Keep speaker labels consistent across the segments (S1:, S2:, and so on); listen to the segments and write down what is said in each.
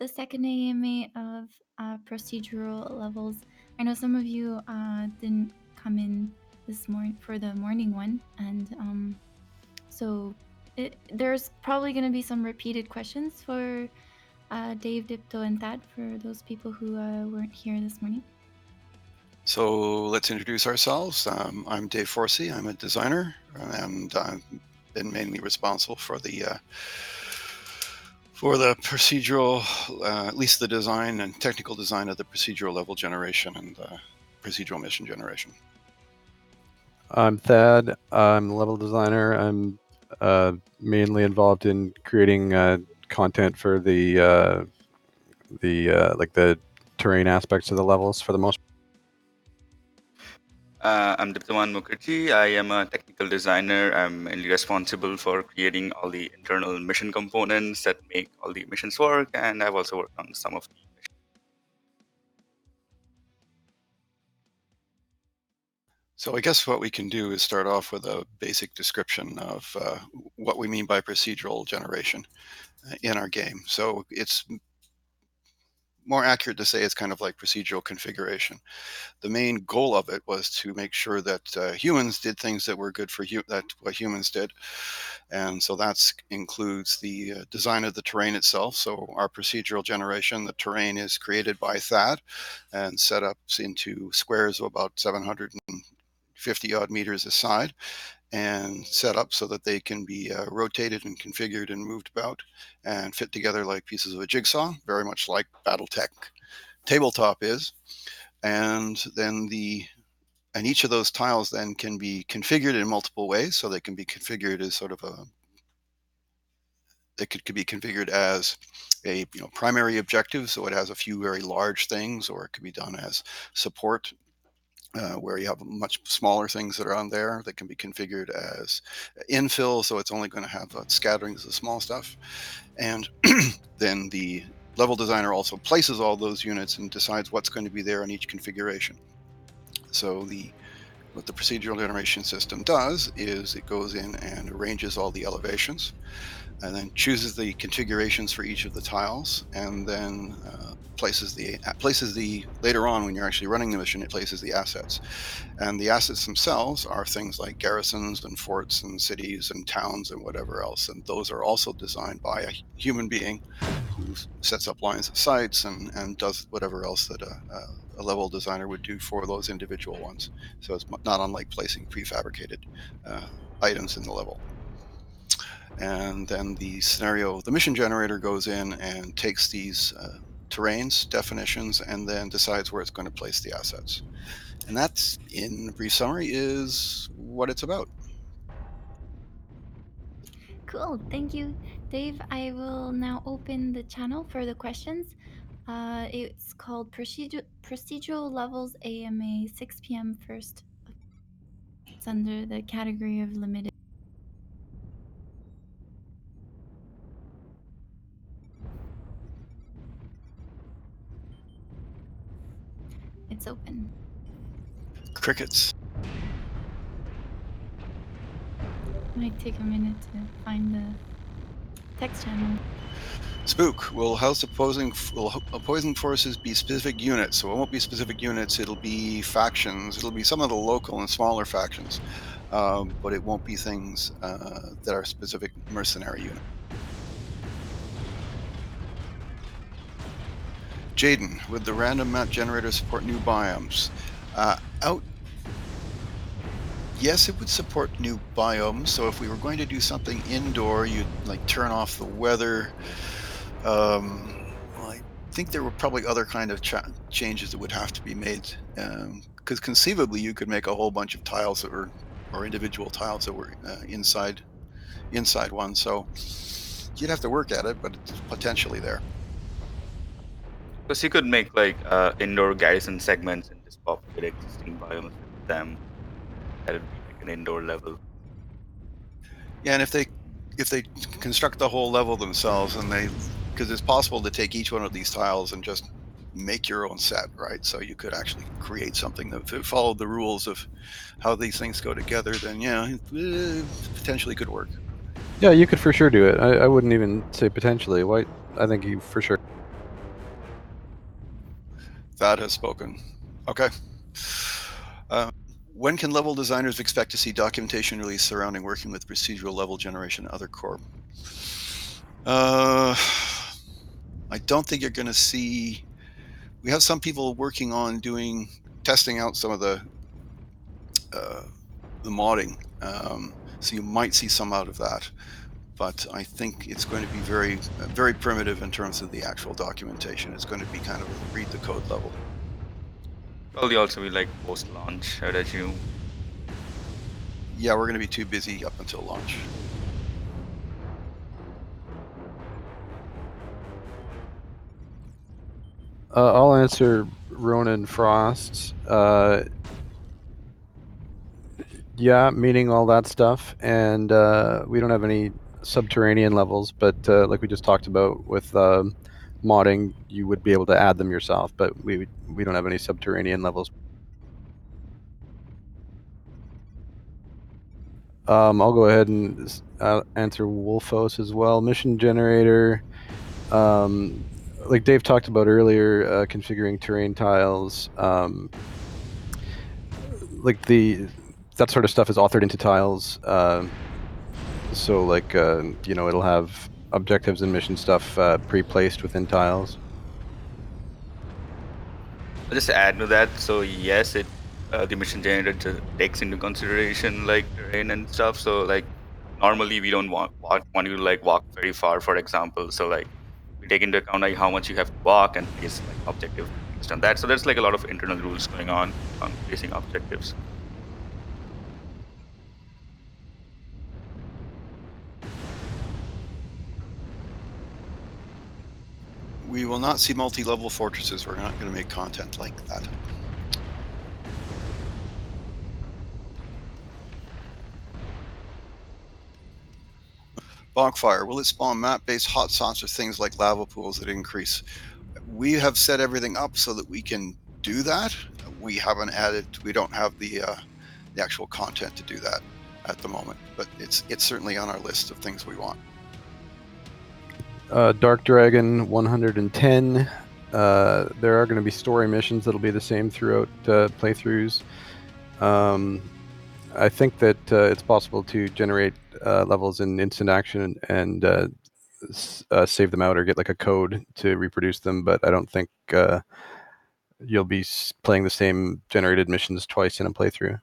S1: the second AMA of procedural levels. I know some of you didn't come in this morning for the morning one, and so there's probably going to be some repeated questions for Dave, Dipto, and Thad for those people who weren't here this morning.
S2: So let's introduce ourselves. I'm Dave Forsey. I'm a designer, and I've been mainly responsible for the procedural, at least the design and technical design of the procedural level generation and procedural mission generation.
S3: I'm Thad. I'm a level designer. I'm mainly involved in creating content for the terrain aspects of the levels for the most.
S4: I'm Diptaman Mukherjee. I am a technical designer. I'm mainly responsible for creating all the internal mission components that make all the missions work, and I've also worked on some of the missions.
S2: So I guess what we can do is start off with a basic description of what we mean by procedural generation in our game. So it's more accurate to say it's kind of like procedural configuration. The main goal of it was to make sure that humans did things that were good for what humans did. And so that includes the design of the terrain itself. So our procedural generation, the terrain is created by Thad and set up into squares of about 750 odd meters a side, and set up so that they can be rotated and configured and moved about and fit together like pieces of a jigsaw, very much like BattleTech tabletop is. And then each of those tiles then can be configured in multiple ways. So they can be configured as sort of it could be configured as a primary objective, so it has a few very large things, or it could be done as support, where you have much smaller things that are on there that can be configured as infill, so it's only going to have scatterings of small stuff. And then the level designer also places all those units and decides what's going to be there in each configuration. So what the procedural generation system does is it goes in and arranges all the elevations, and then chooses the configurations for each of the tiles, and then places the later on when you're actually running the mission, it places the assets. And the assets themselves are things like garrisons and forts and cities and towns and whatever else, and those are also designed by a human being who sets up lines of sights and does whatever else that a level designer would do for those individual ones. So it's not unlike placing prefabricated items in the level. And then the mission generator goes in and takes these terrains, definitions, and then decides where it's going to place the assets. And that's, in a brief summary, is what it's about.
S1: Cool, thank you, Dave. I will now open the channel for the questions. It's called Procedural Levels AMA 6 p.m. first. It's under the category of limited. It's open.
S2: Crickets.
S1: Might take a minute to find the text channel.
S2: Spook. Will opposing forces be specific units? So it won't be specific units, it'll be factions. It'll be some of the local and smaller factions, but it won't be things that are specific mercenary units. Jaden, would the random map generator support new biomes? Yes, it would support new biomes. So if we were going to do something indoor, you'd like turn off the weather. I think there were probably other kind of changes that would have to be made, because conceivably you could make a whole bunch of tiles that were, or individual tiles that were inside one. So you'd have to work at it, but it's potentially there.
S4: Because you could make like indoor garrison segments and just populate existing biomes with them. That would be like an indoor level.
S2: Yeah, and if they construct the whole level themselves, and because it's possible to take each one of these tiles and just make your own set, right? So you could actually create something that followed the rules of how these things go together. Then yeah, it potentially could work.
S3: Yeah, you could for sure do it. I wouldn't even say potentially. I think you for sure.
S2: Bad has spoken. Okay. When can level designers expect to see documentation released surrounding working with procedural level generation and other core? I don't think you're going to see. We have some people working on testing out some of the modding. So you might see some out of that, but I think it's going to be very primitive in terms of the actual documentation. It's going to be kind of a read the code level.
S4: Probably also be like post-launch, I'd assume.
S2: Yeah, we're going to be too busy up until launch.
S3: I'll answer Ronan Frost. Yeah, meaning all that stuff, and we don't have any subterranean levels, but like we just talked about with modding, you would be able to add them yourself, but we don't have any subterranean levels. I'll go ahead and answer Wolfos as well. Mission generator, like Dave talked about earlier, configuring terrain tiles. Like that sort of stuff is authored into tiles. So like it'll have objectives and mission stuff pre-placed within tiles.
S4: I'll just add to that. So yes, the mission generator takes into consideration like terrain and stuff. So like normally we don't want you to like walk very far, for example. So like we take into account like how much you have to walk and place like objective based on that. So there's like a lot of internal rules going on placing objectives.
S2: We will not see multi-level fortresses. We're not going to make content like that. Bonfire, will it spawn map-based hot spots or things like lava pools that increase? We have set everything up so that we can do that. We don't have the actual content to do that at the moment, but it's certainly on our list of things we want.
S3: Dark Dragon 110. There are going to be story missions that'll be the same throughout playthroughs. I think that it's possible to generate levels in instant action and save them out or get like a code to reproduce them, but I don't think you'll be playing the same generated missions twice in a playthrough.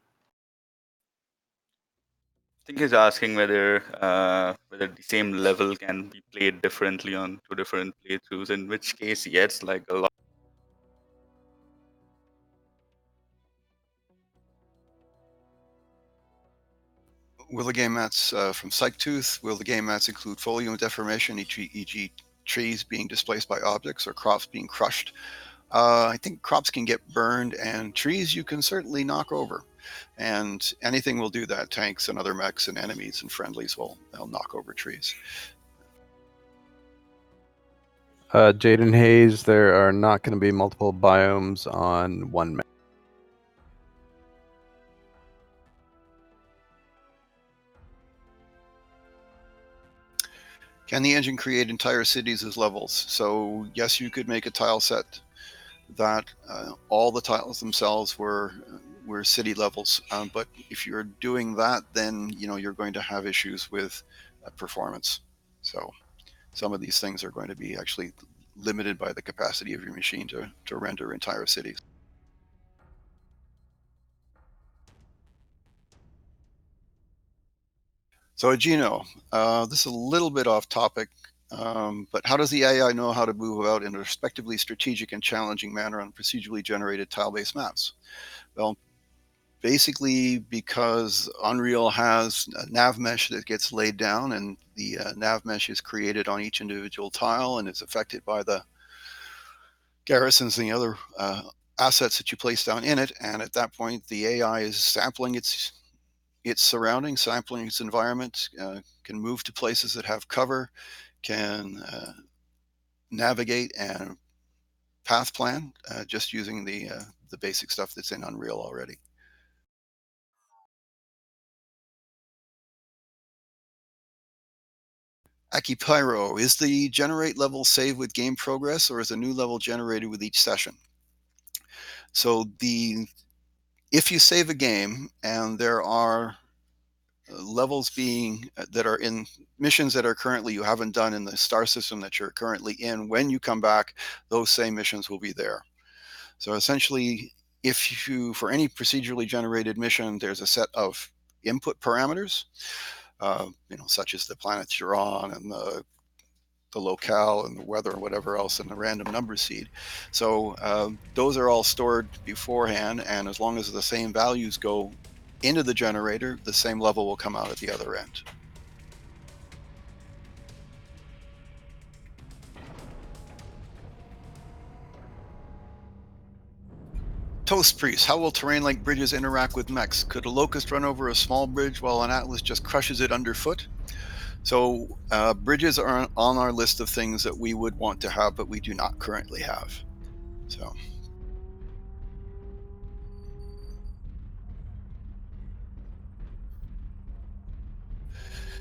S4: I think he's asking whether the same level can be played differently on two different playthroughs. In which case, yes, like a lot.
S2: Will the game mats from Psychtooth, will the game mats include folium deformation, e.g. trees being displaced by objects or crops being crushed? I think crops can get burned, and trees you can certainly knock over. And anything will do that. Tanks and other mechs and enemies and friendlies they'll knock over trees.
S3: Jaden Hayes, there are not going to be multiple biomes on one map.
S2: Can the engine create entire cities as levels? So yes, you could make a tile set that all the tiles themselves were city levels. But if you're doing that, then you're going to have issues with performance. So some of these things are going to be actually limited by the capacity of your machine to render entire cities. So Gino, this is a little bit off topic, but how does the AI know how to move about in a respectively strategic and challenging manner on procedurally generated tile-based maps? Well, basically because Unreal has a nav mesh that gets laid down, and the nav mesh is created on each individual tile and is affected by the garrisons and the other assets that you place down in it. And at that point, the AI is sampling its surroundings, sampling its environment, can move to places that have cover, can navigate and path plan just using the basic stuff that's in Unreal already. Akipyro, is the generate level saved with game progress, or is a new level generated with each session? So if you save a game and there are levels that are in missions that are currently you haven't done in the star system that you're currently in, when you come back, those same missions will be there. So essentially, if you, for any procedurally generated mission, there's a set of input parameters, such as the planet you're on and the locale and the weather and whatever else, and the random number seed. So those are all stored beforehand, and as long as the same values go into the generator, the same level will come out at the other end. Toast Priest, how will terrain like bridges interact with mechs? Could a locust run over a small bridge while an atlas just crushes it underfoot? So bridges are on our list of things that we would want to have, but we do not currently have. So.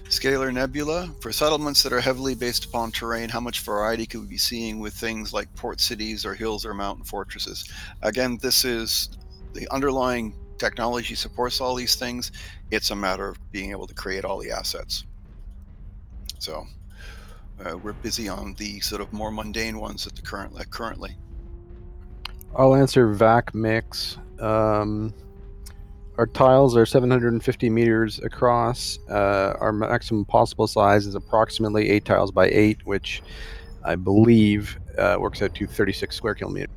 S2: Scalar Nebula, for settlements that are heavily based upon terrain, how much variety could we be seeing with things like port cities or hills or mountain fortresses? Again, this is the underlying technology supports all these things. It's a matter of being able to create all the assets. So we're busy on the sort of more mundane ones at the currently.
S3: I'll answer VAC mix. Our tiles are 750 meters across. Our maximum possible size is approximately 8 tiles by 8, which I believe works out to 36 square kilometers.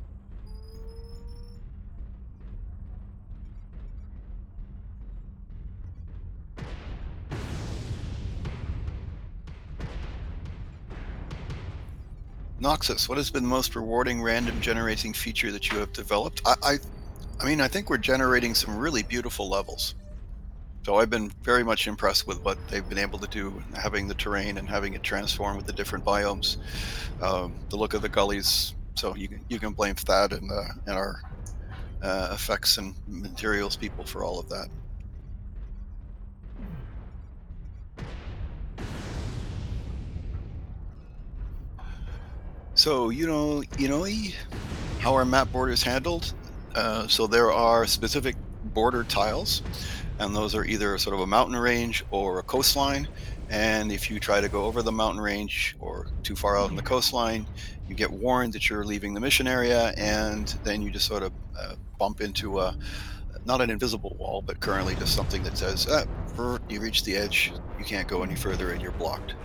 S2: Noxus, what has been the most rewarding random generating feature that you have developed? I think we're generating some really beautiful levels. So I've been very much impressed with what they've been able to do, having the terrain and having it transform with the different biomes, the look of the gullies. So you can blame Thad and our effects and materials people for all of that. So how our map border is handled. So there are specific border tiles, and those are either sort of a mountain range or a coastline. And if you try to go over the mountain range or too far out on the coastline, you get warned that you're leaving the mission area, and then you just sort of bump into not an invisible wall, but currently just something that says, you reached the edge, you can't go any further, and you're blocked.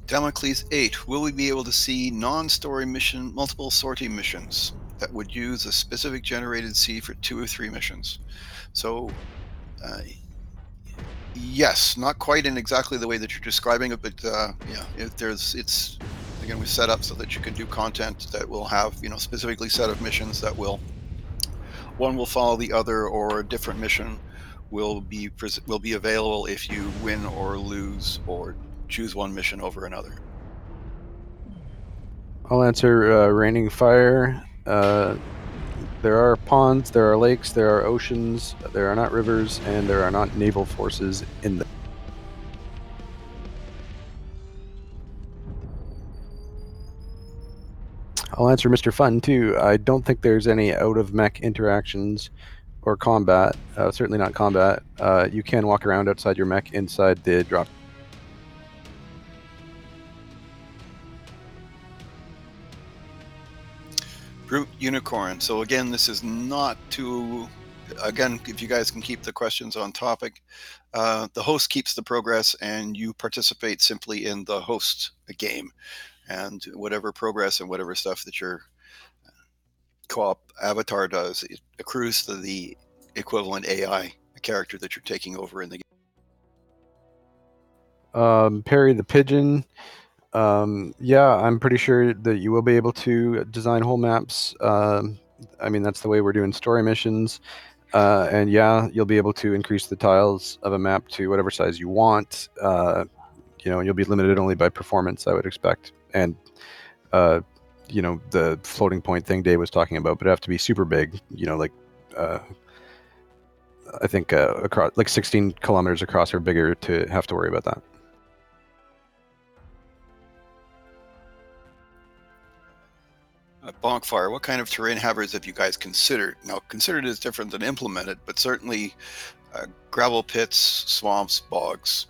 S2: Damocles 8, will we be able to see non-story mission, multiple sortie missions that would use a specific generated seed for 2 or 3 missions? So, yes, not quite in exactly the way that you're describing it, but it's again, we've set up so that you can do content that will have specifically set of missions that one will follow the other, or a different mission will be available if you win or lose or choose one mission over another.
S3: I'll answer raining fire. There are ponds, there are lakes, there are oceans, there are not rivers, and there are not naval forces in them. I'll answer Mr. Fun too. I don't think there's any out-of-mech interactions or combat. Certainly not combat. You can walk around outside your mech inside the drop.
S2: Brute Unicorn. So again, this is not to, again, if you guys can keep the questions on topic, the host keeps the progress and you participate simply in the host game, and whatever progress and whatever stuff that your co-op avatar does, it accrues to the equivalent AI character that you're taking over in the game.
S3: Perry the Pigeon. Yeah, I'm pretty sure that you will be able to design whole maps. That's the way we're doing story missions. And yeah, you'll be able to increase the tiles of a map to whatever size you want. You'll be limited only by performance, I would expect. And, the floating point thing Dave was talking about, but it'd have to be super big, I think across like 16 kilometers across or bigger to have to worry about that.
S2: Bonkfire, what kind of terrain hazards have you guys considered? Now, considered is different than implemented, but certainly gravel pits, swamps, bogs,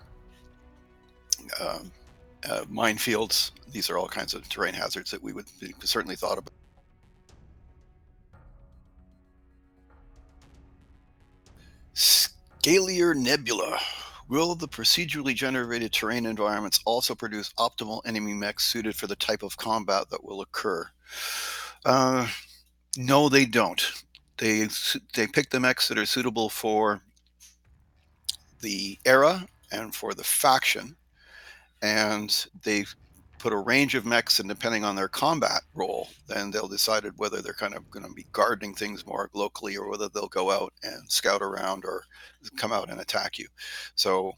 S2: minefields. These are all kinds of terrain hazards that we would certainly thought about. Scalier Nebula. Will the procedurally generated terrain environments also produce optimal enemy mechs suited for the type of combat that will occur? No, they don't. They pick the mechs that are suitable for the era and for the faction, and they put a range of mechs, and depending on their combat role, then they'll decide whether they're kind of going to be guarding things more locally or whether they'll go out and scout around or come out and attack you. So,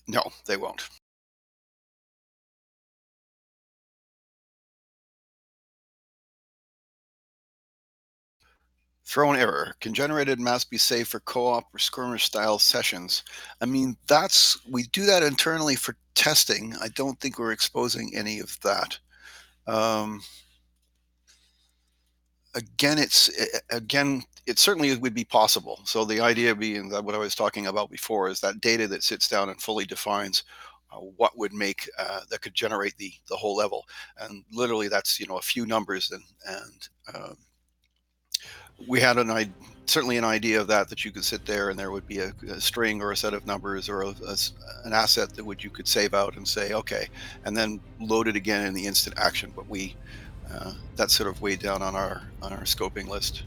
S2: no, they won't. Throw an error. Can generated maps be saved for co-op or skirmish style sessions? I mean, we do that internally for testing. I don't think we're exposing any of that. Again, it certainly would be possible. So the idea being that what I was talking about before is that data that sits down and fully defines what would make that could generate the whole level, and literally that's a few numbers, and we had certainly an idea of that you could sit there and there would be a string or a set of numbers or an asset that you could save out and say okay, and then load it again in the instant action. But that's sort of way down on our scoping list.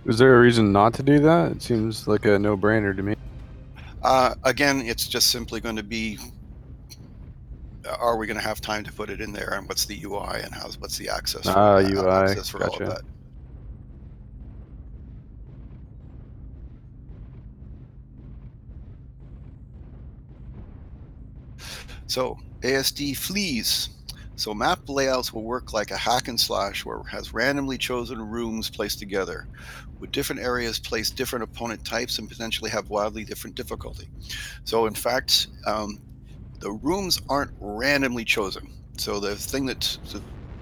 S3: Is there a reason not to do that? It seems like a no-brainer to me.
S2: Again, it's just simply going to be, are we going to have time to put it in there, and what's the UI, and what's the access for
S3: UI.
S2: access for
S3: Gotcha.
S2: all of that. So ASD fleas. So map layouts will work like a hack and slash where it has randomly chosen rooms placed together. Would different areas place different opponent types and potentially have wildly different difficulty? So in fact, the rooms aren't randomly chosen. So the thing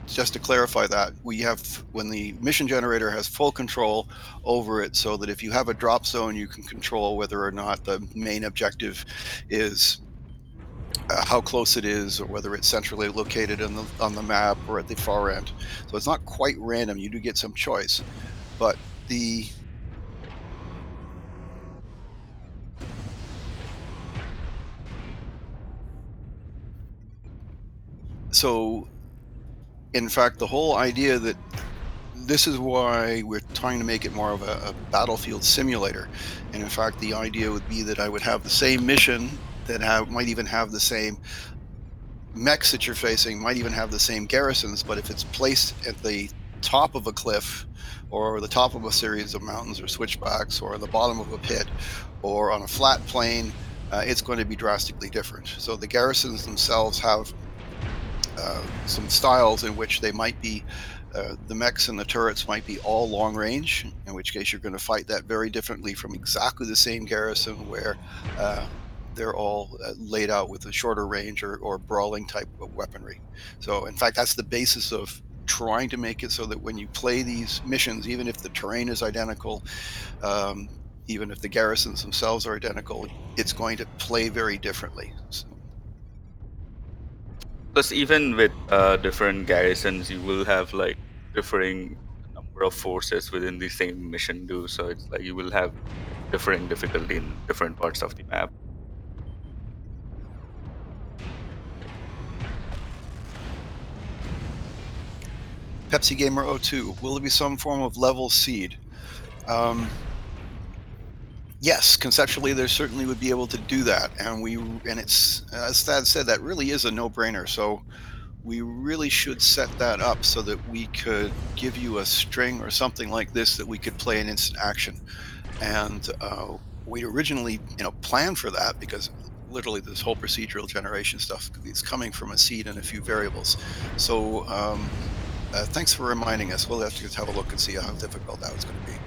S2: just to clarify that, we have, when the mission generator has full control over it, so that if you have a drop zone, you can control whether or not the main objective is how close it is, or whether it's centrally located on the map or at the far end. So it's not quite random. You do get some choice, but so in fact, the whole idea that this is why we're trying to make it more of a battlefield simulator. And in fact, the idea would be that I would have the same mission that might even have the same mechs that you're facing, might even have the same garrisons, but if it's placed at the top of a cliff or the top of a series of mountains or switchbacks or the bottom of a pit or on a flat plain, it's going to be drastically different. So the garrisons themselves have some styles in which they might be, the mechs and the turrets might be all long range, in which case you're going to fight that very differently from exactly the same garrison where they're all laid out with a shorter range or brawling type of weaponry. So in fact, that's the basis of trying to make it so that when you play these missions, even if the terrain is identical, even if the garrisons themselves are identical, it's going to play very differently. So,
S4: Plus, even with different garrisons, you will have like differing number of forces within the same mission too. So it's like you will have differing difficulty in different parts of the map.
S2: Pepsi Gamer 02, will there be some form of level seed? Yes, conceptually, there certainly would be able to do that, and it's, as Thad said, that really is a no-brainer. So we really should set that up so that we could give you a string or something like this that we could play in instant action. And we originally, planned for that because literally this whole procedural generation stuff is coming from a seed and a few variables. So Thanks for reminding us. We'll have to just have a look and see how difficult that was going to be.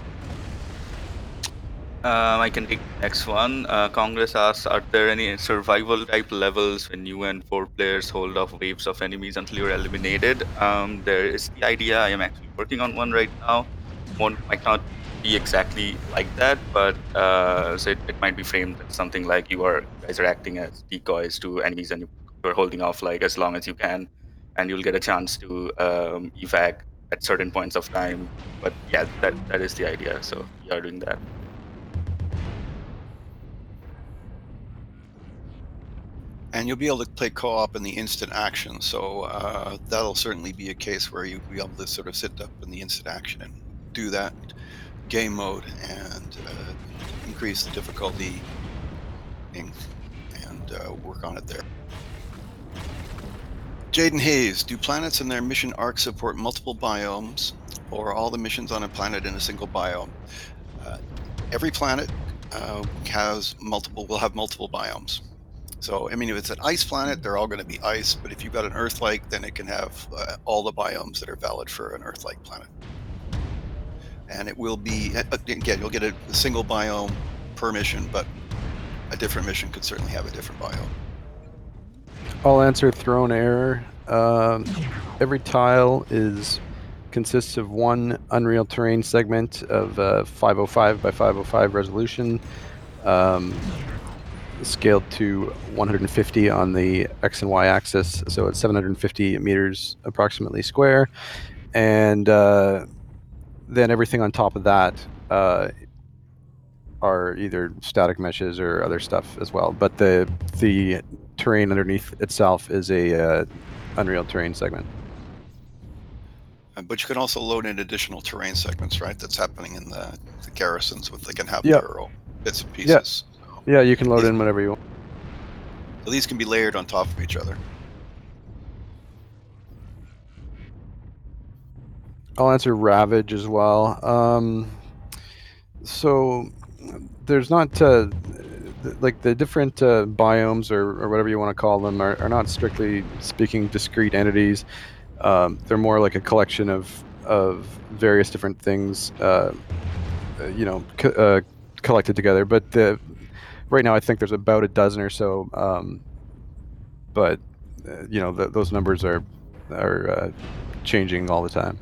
S4: I can take the next one. Congress asks, are there any survival type levels when you and four players hold off waves of enemies until you're eliminated? There is the idea. I am actually working on one right now. Might not be exactly like that, but so it might be framed as something like you guys are acting as decoys to enemies, and you're holding off like as long as you can, and you'll get a chance to evac at certain points of time. But yeah, that is the idea. So we are doing that.
S2: And you'll be able to play co-op in the instant action. So that'll certainly be a case where you'll be able to sort of sit up in the instant action and do that game mode and increase the difficulty and work on it there. Jaden Hayes, do planets and their mission arc support multiple biomes, or all the missions on a planet in a single biome? Every planet will have multiple biomes. So, I mean, if it's an ice planet, they're all going to be ice. But if you've got an Earth-like, then it can have all the biomes that are valid for an Earth-like planet. And it will be, again, you'll get a single biome per mission, but a different mission could certainly have a different biome.
S3: I'll answer thrown error. Every tile consists of one Unreal Terrain segment of 505 by 505 resolution, scaled to 150 on the X and Y axis, so it's 750 meters approximately square, and then everything on top of that are either static meshes or other stuff as well. But the terrain underneath itself is a Unreal Terrain segment.
S2: But you can also load in additional terrain segments, right? That's happening in the garrisons. They can have
S3: Yep.
S2: their own bits and pieces.
S3: Yeah, you can load in whatever you want.
S2: So these can be layered on top of each other.
S3: I'll answer Ravage as well. So there's not like the different biomes or whatever you want to call them are not strictly speaking discrete entities. They're more like a collection of various different things, collected together. But right now, I think there's about a dozen or so. But those numbers are changing all the time.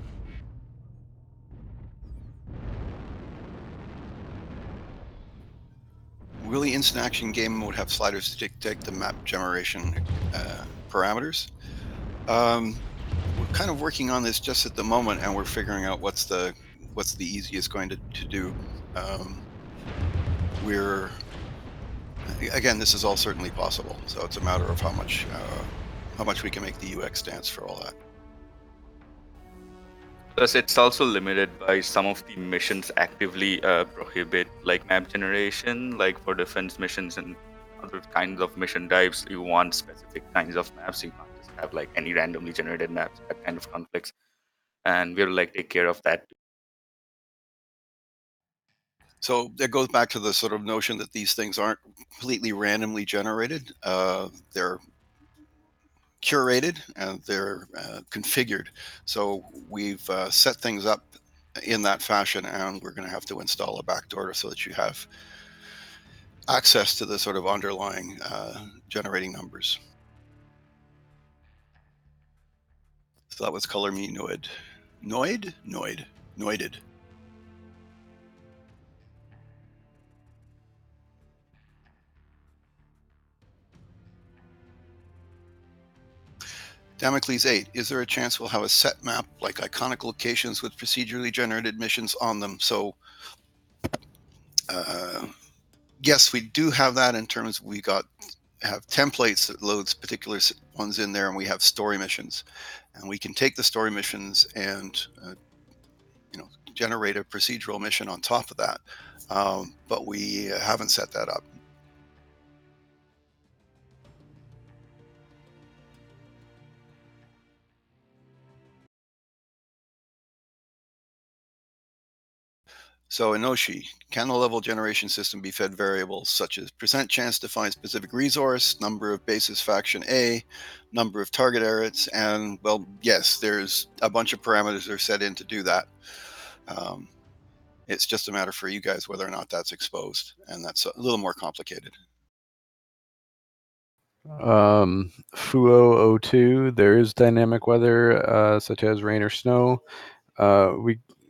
S2: Will the instant action game mode have sliders to dictate the map generation parameters? We're kind of working on this just at the moment, and we're figuring out what's the easiest going to do. Again, this is all certainly possible. So it's a matter of how much we can make the UX dance for all that.
S4: Plus, it's also limited by some of the missions actively prohibit like map generation, like for defense missions and other kinds of mission types. You want specific kinds of maps. You can't just have like any randomly generated maps. That kind of conflicts, and we'll like take care of that.
S2: So it goes back to the sort of notion that these things aren't completely randomly generated. They're curated and they're configured. So we've set things up in that fashion, and we're going to have to install a backdoor so that you have access to the sort of underlying generating numbers. So that was color me noid. Noided. Damocles 8, is there a chance we'll have a set map like iconic locations with procedurally generated missions on them? So yes, we do have that in terms we have templates that loads particular ones in there, and we have story missions, and we can take the story missions and generate a procedural mission on top of that, but we haven't set that up. So Inoshi, can the level generation system be fed variables such as percent chance to find specific resource, number of bases faction A, number of target areas, and well, yes, there's a bunch of parameters that are set in to do that. It's just a matter for you guys whether or not that's exposed, and that's a little more complicated.
S3: Fuo 02, there is dynamic weather such as rain or snow.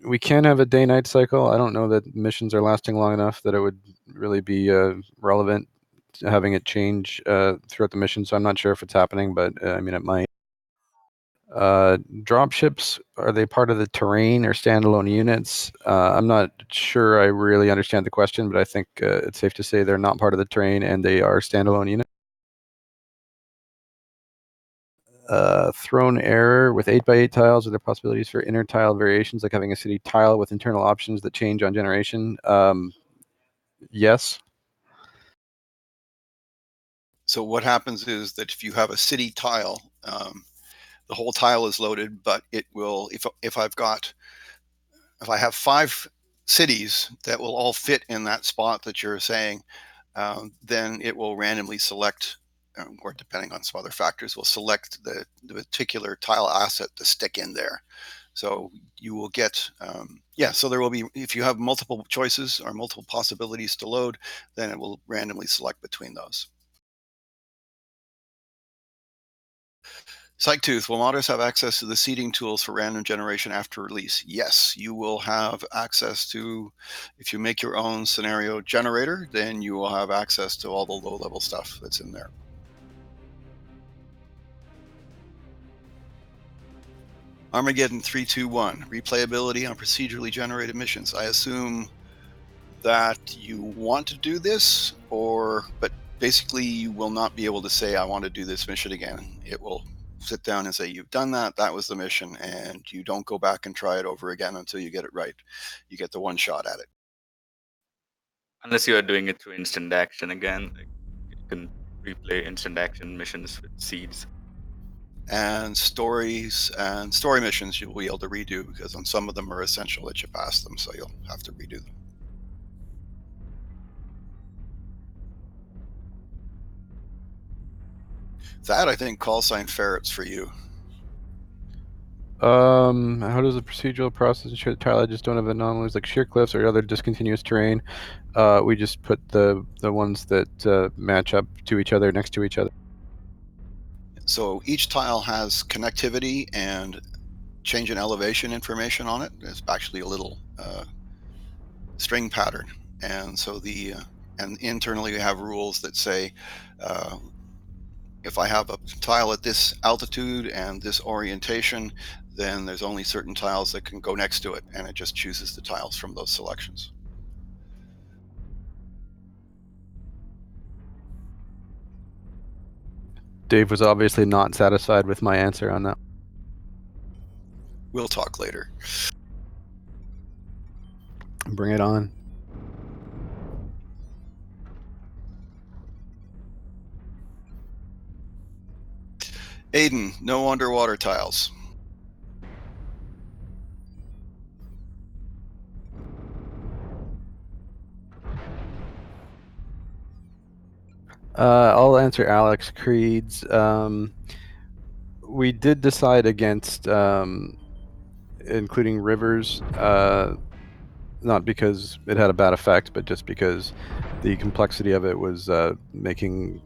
S3: We can have a day-night cycle. I don't know that missions are lasting long enough that it would really be relevant to having it change throughout the mission. So I'm not sure if it's happening, but I mean it might. Dropships, are they part of the terrain or standalone units? I'm not sure I really understand the question, but I think it's safe to say they're not part of the terrain and they are standalone units. Thrown error with 8x8 tiles. Are there possibilities for inner tile variations, like having a city tile with internal options that change on generation? Yes.
S2: So what happens is that if you have a city tile, the whole tile is loaded, but it will, if I have 5 cities that will all fit in that spot that you're saying, then it will randomly select, or depending on some other factors, will select the particular tile asset to stick in there. So you will get, so there will be, if you have multiple choices or multiple possibilities to load, then it will randomly select between those. Psychtooth, will modders have access to the seeding tools for random generation after release? Yes, you will have access to, if you make your own scenario generator, then you will have access to all the low-level stuff that's in there. Armageddon 321, replayability on procedurally generated missions. I assume that you want to do this, but basically you will not be able to say, I want to do this mission again. It will sit down and say, you've done that, that was the mission, and you don't go back and try it over again until you get it right. You get the one shot at it.
S4: Unless you are doing it through instant action again, like you can replay instant action missions with seeds.
S2: And story missions you'll be able to redo, because on some of them are essential that you pass them, so you'll have to redo them. That, I think, call sign ferrets for you.
S3: How does the procedural process ensure that tile edges don't have anomalies like shear cliffs or other discontinuous terrain? We just put the ones that match up to each other next to each other.
S2: So each tile has connectivity and change in elevation information on it. It's actually a little string pattern, and so and internally we have rules that say if I have a tile at this altitude and this orientation, then there's only certain tiles that can go next to it, and it just chooses the tiles from those selections.
S3: Dave was obviously not satisfied with my answer on that.
S2: We'll talk later.
S3: Bring it on.
S2: Aiden, no underwater tiles.
S3: I'll answer Alex Creed's. We did decide against including rivers, not because it had a bad effect, but just because the complexity of it was making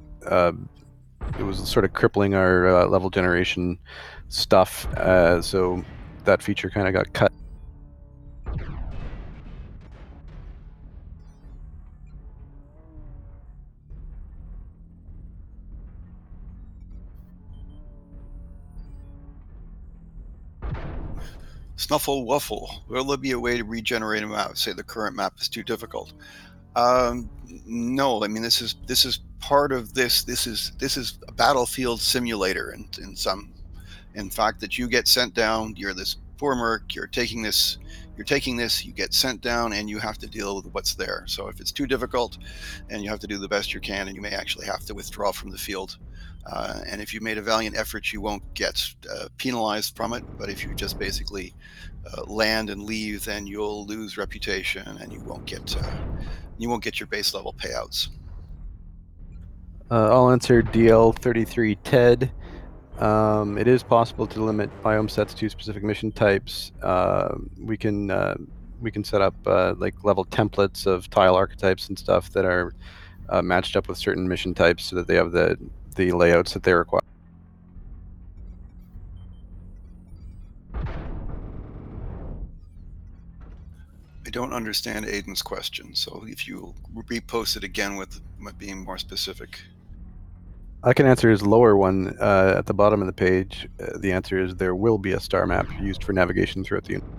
S3: it was sort of crippling our level generation stuff. So that feature kind of got cut.
S2: Snuffle Wuffle, will there be a way to regenerate a map? Say the current map is too difficult. No, I mean this is part of this. This is a battlefield simulator, in some. In fact, that you get sent down. You're this poor merc, you're taking this, you get sent down, and you have to deal with what's there. So if it's too difficult, and you have to do the best you can, and you may actually have to withdraw from the field. And if you made a valiant effort, you won't get penalized from it. But if you just basically land and leave, then you'll lose reputation, and you won't get your base level payouts.
S3: I'll answer DL33 Ted. It is possible to limit biome sets to specific mission types. We can set up like level templates of tile archetypes and stuff that are matched up with certain mission types, so that they have the layouts that they require.
S2: I don't understand Aiden's question, so if you repost it again with being more specific.
S3: I can answer his lower one at the bottom of the page. The answer is there will be a star map used for navigation throughout the universe.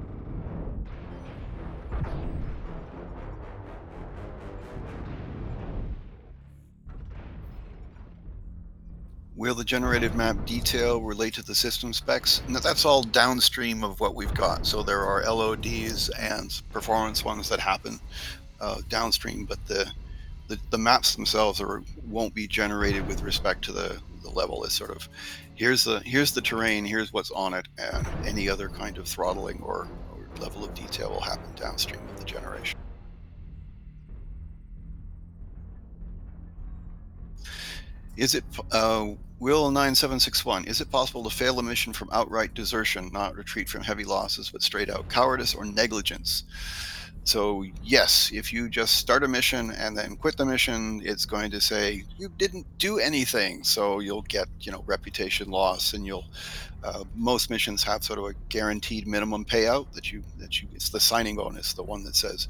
S2: Will the generated map detail relate to the system specs? No, that's all downstream of what we've got. So there are LODs and performance ones that happen downstream, but the maps themselves won't be generated with respect to the level. It's sort of here's the terrain, here's what's on it, and any other kind of throttling or level of detail will happen downstream of the generation. Is it Will 9761? Is it possible to fail a mission from outright desertion, not retreat from heavy losses, but straight out cowardice or negligence? So yes, if you just start a mission and then quit the mission, it's going to say you didn't do anything. So you'll get reputation loss, and most missions have sort of a guaranteed minimum payout that you it's the signing bonus, the one that says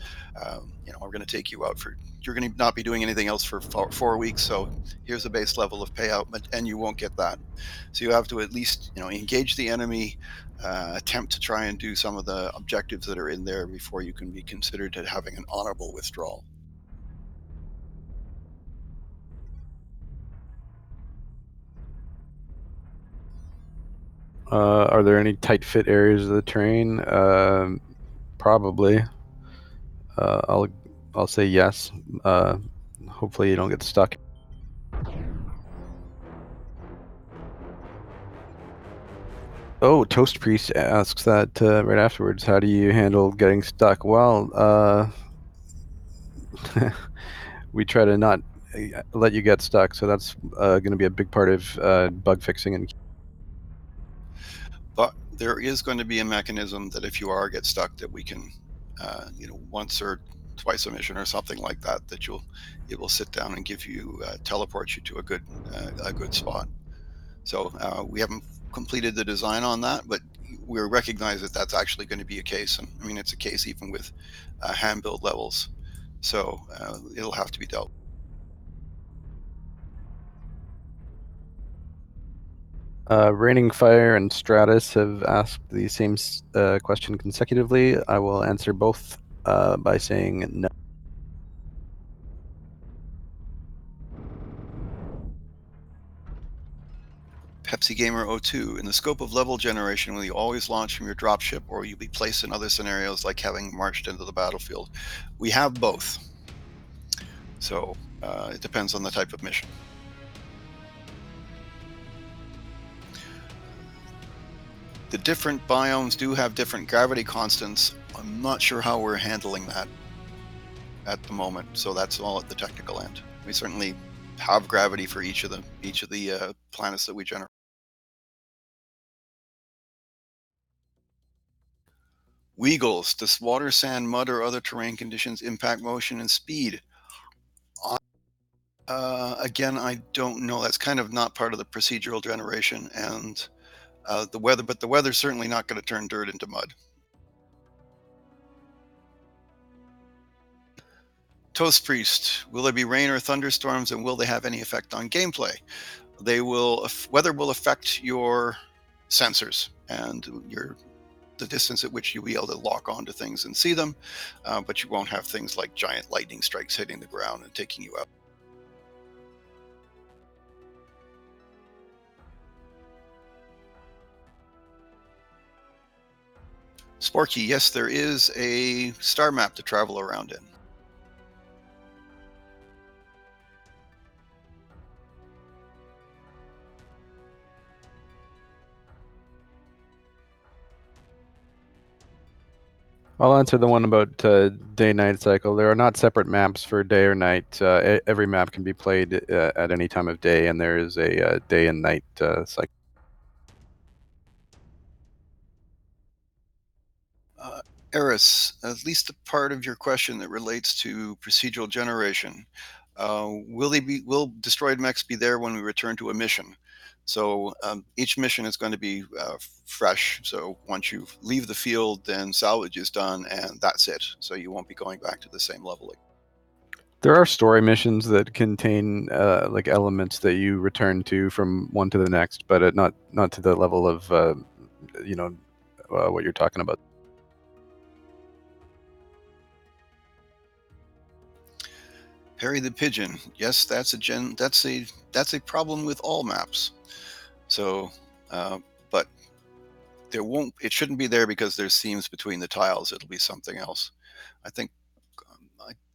S2: we're going to take you out for, you're going to not be doing anything else for 4 weeks, so here's a base level of payout, and you won't get that. So you have to at least engage the enemy, attempt to try and do some of the objectives that are in there before you can be considered as having an honorable withdrawal.
S3: Are there any tight fit areas of the terrain? Probably. I'll say yes. Hopefully you don't get stuck. Oh, Toast Priest asks that right afterwards. How do you handle getting stuck? Well, we try to not let you get stuck, so that's going to be a big part of bug fixing. And
S2: But there is going to be a mechanism that if you get stuck, that we can, once or twice a mission or something like that, it will sit down and give you teleport you to a good spot. So we haven't completed the design on that, but we recognize that that's actually going to be a case. And I mean, it's a case even with hand build levels. So it'll have to be dealt with.
S3: Raining Fire and Stratus have asked the same question consecutively. I will answer both by saying no.
S2: Pepsi Gamer 02, in the scope of level generation, will you always launch from your dropship, or will you be placed in other scenarios like having marched into the battlefield? We have both. So it depends on the type of mission. The different biomes do have different gravity constants. I'm not sure how we're handling that at the moment, so that's all at the technical end. We certainly have gravity for each of the planets that we generate. Weagles, does water, sand, mud, or other terrain conditions impact motion and speed? Again, I don't know. That's kind of not part of the procedural generation, and the weather. But the weather's certainly not going to turn dirt into mud. Toast Priest, will there be rain or thunderstorms, and will they have any effect on gameplay? Weather will affect your sensors and the distance at which you'll be able to lock onto things and see them, but you won't have things like giant lightning strikes hitting the ground and taking you out. Sporky, yes, there is a star map to travel around in.
S3: I'll answer the one about day-night cycle. There are not separate maps for day or night. Every map can be played at any time of day, and there is a day and night cycle.
S2: Eris, at least the part of your question that relates to procedural generation, will destroyed mechs be there when we return to a mission? So each mission is going to be fresh. So once you leave the field, then salvage is done, and that's it. So you won't be going back to the same level.
S3: There are story missions that contain like elements that you return to from one to the next, but not to the level of what you're talking about.
S2: Harry the Pigeon. Yes, that's a problem with all maps. So, but it shouldn't be there because there's seams between the tiles. It'll be something else. I think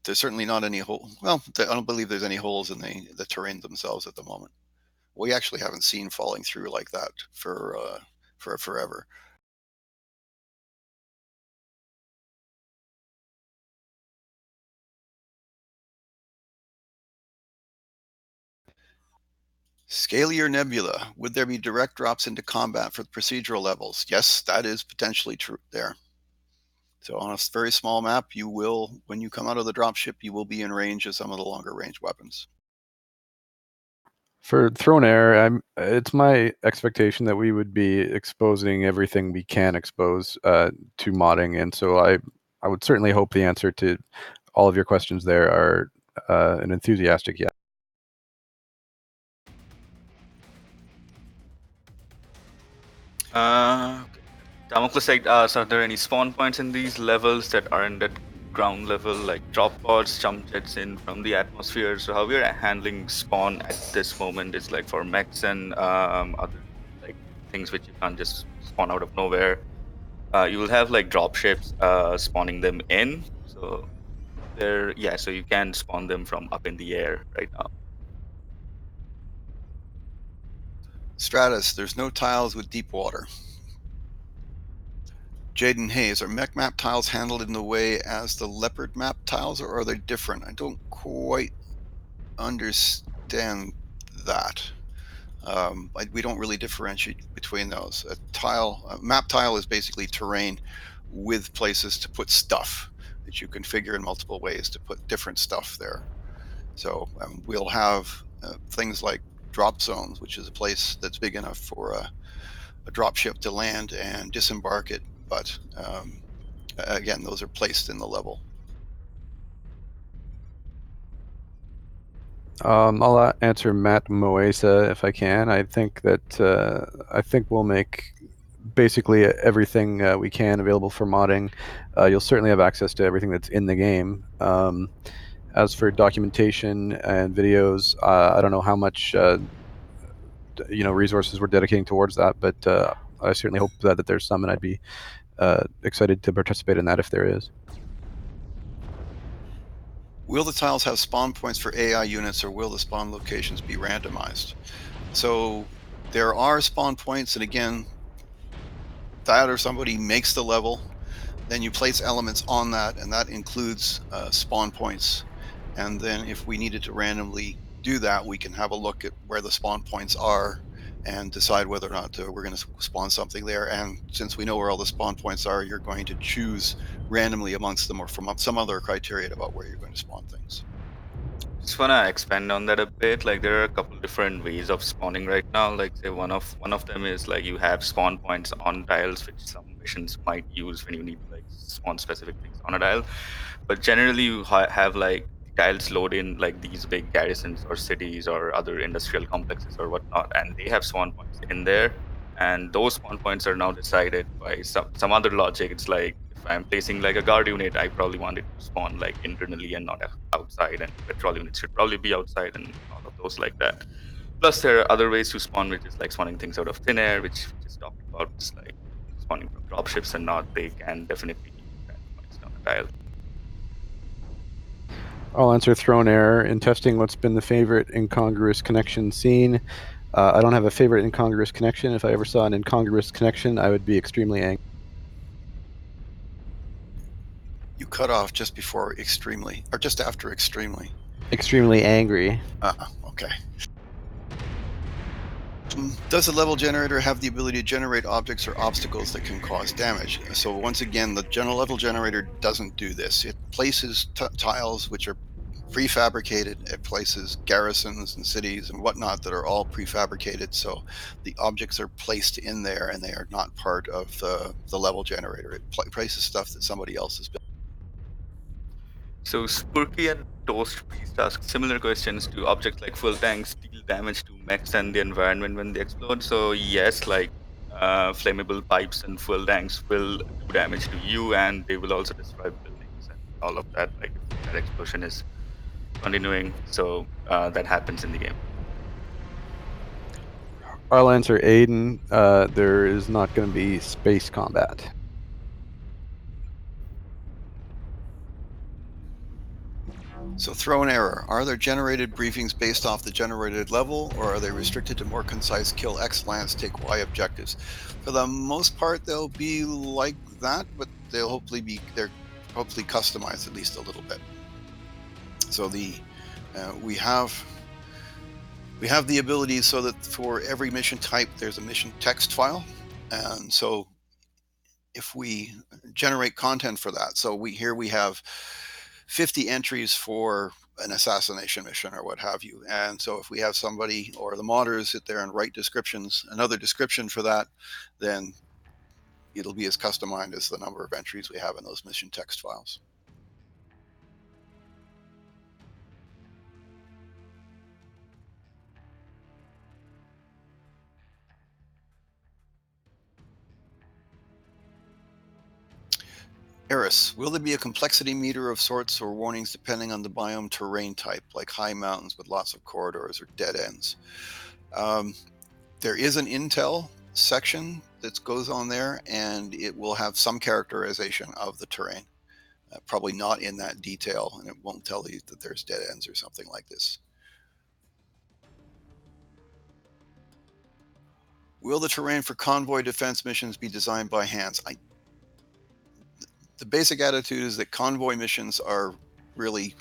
S2: there's certainly not any hole. Well, I don't believe there's any holes in the terrain themselves at the moment. We actually haven't seen falling through like that for forever. Scalier Nebula. Would there be direct drops into combat for the procedural levels? Yes, that is potentially true there. So on a very small map, you will, when you come out of the dropship, you will be in range of some of the longer range weapons.
S3: For Throne Air, it's my expectation that we would be exposing everything we can expose to modding, and so I would certainly hope the answer to all of your questions there are an enthusiastic yes.
S4: Okay. Damocles, so are there any spawn points in these levels that aren't at ground level, like drop pods, jump jets in from the atmosphere? So how we are handling spawn at this moment is like for mechs and other like things which you can't just spawn out of nowhere. You will have like drop ships spawning them in. So so you can spawn them from up in the air right now.
S2: Stratus, there's no tiles with deep water. Jaden Hayes, are mech map tiles handled in the way as the leopard map tiles, or are they different? I don't quite understand that. We don't really differentiate between those. A map tile is basically terrain with places to put stuff that you configure in multiple ways to put different stuff there. So we'll have things like drop zones, which is a place that's big enough for a drop ship to land and disembark it. But again, those are placed in the level.
S3: I'll answer Matt Moesa if I can. I think we'll make basically everything we can available for modding. You'll certainly have access to everything that's in the game. As for documentation and videos, I don't know how much resources we're dedicating towards that, but I certainly hope that there's some, and I'd be excited to participate in that if there is.
S2: Will the tiles have spawn points for AI units, or will the spawn locations be randomized? So there are spawn points, and again, that or somebody makes the level, then you place elements on that, and that includes spawn points. And then if we needed to randomly do that, we can have a look at where the spawn points are and decide whether or not we're going to spawn something there. And since we know where all the spawn points are, you're going to choose randomly amongst them or from some other criteria about where you're going to spawn things.
S4: Just wanna expand on that a bit. Like there are a couple different ways of spawning right now. Like say one of them is like you have spawn points on tiles, which some missions might use when you need to like spawn specific things on a tile. But generally, you have like tiles load in like these big garrisons or cities or other industrial complexes or whatnot, and they have spawn points in there. And those spawn points are now decided by some other logic. It's like if I'm placing like a guard unit, I probably want it to spawn like internally and not outside, and patrol units should probably be outside and all of those like that. Plus, there are other ways to spawn, which is like spawning things out of thin air, which we just talked about. It's like spawning from dropships and not, they can definitely keep randomized on a tile.
S3: I'll answer thrown error. In testing, what's been the favorite incongruous connection seen? I don't have a favorite incongruous connection. If I ever saw an incongruous connection, I would be extremely angry.
S2: You cut off just before extremely, or just after extremely.
S3: Extremely angry.
S2: Okay. Does the level generator have the ability to generate objects or obstacles that can cause damage? So once again, the general level generator doesn't do this. It places tiles which are prefabricated. It places garrisons and cities and whatnot that are all prefabricated. So the objects are placed in there and they are not part of the level generator. It places stuff that somebody else has built.
S4: So Spooky and Toast Priest ask similar questions. Do objects like full tanks deal damage to mechs and the environment when they explode? So yes, like flammable pipes and fuel tanks will do damage to you, and they will also destroy buildings and all of that. Like if that explosion is continuing, so that happens in the game.
S3: I'll answer Aiden. There is not going to be space combat.
S2: So throw error. Are there generated briefings based off the generated level, or are they restricted to more concise kill X lance, take Y objectives? For the most part, they'll be like that, but they're hopefully customized at least a little bit. So we have the ability so that for every mission type, there's a mission text file, and so if we generate content for that, so we have 50 entries for an assassination mission or what have you. And so if we have somebody or the modders sit there and write descriptions, another description for that, then it'll be as customized as the number of entries we have in those mission text files. Eris, will there be a complexity meter of sorts or warnings depending on the biome terrain type, like high mountains with lots of corridors or dead ends? There is an intel section that goes on there, and it will have some characterization of the terrain. Probably not in that detail, and it won't tell you that there's dead ends or something like this. Will the terrain for convoy defense missions be designed by hands? The basic attitude is that convoy missions are really